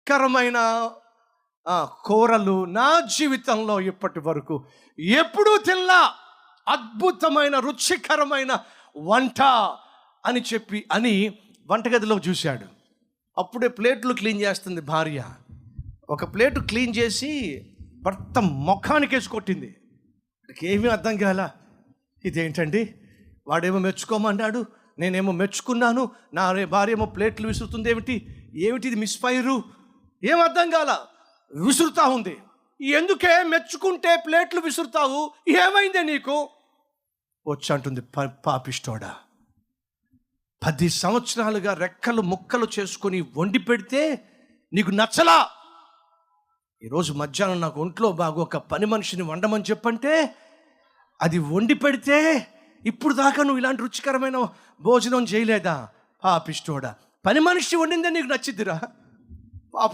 రుచికరమైన కూరలు నా జీవితంలో ఇప్పటి వరకు ఎప్పుడూ తినలా. అద్భుతమైన రుచికరమైన వంట అని వంటగదిలో చూశాడు. అప్పుడే ప్లేట్లు క్లీన్ చేస్తుంది భార్య. ఒక ప్లేటు క్లీన్ చేసి భర్త ముఖానికి వేసి కొట్టింది. ఏమీ అర్థం కాల. ఇదేంటండి, వాడేమో మెచ్చుకోమన్నాడు, నేనేమో మెచ్చుకున్నాను, నా భార్య ఏమో ప్లేట్లు విసురుతుంది, ఏమిటి ఇది మిస్ఫైరు, ఏం అర్థం కాల. విసురుతా ఉంది. ఎందుకే మెచ్చుకుంటే ప్లేట్లు విసురుతావు, ఏమైందే నీకు వచ్చి అంటుంది. పాపిష్టోడా, 10 సంవత్సరాలుగా రెక్కలు ముక్కలు చేసుకొని వండి పెడితే నీకు నచ్చలా. ఈరోజు మధ్యాహ్నం నాకు ఒంట్లో బాగోక పని మనిషిని వండమని చెప్పంటే అది వండి పెడితే ఇప్పుడు దాకా నువ్వు ఇలాంటి రుచికరమైన భోజనం చేయలేదా? పాపిష్టోడా, పని మనిషి వండిందే నీకు నచ్చిద్దిరా.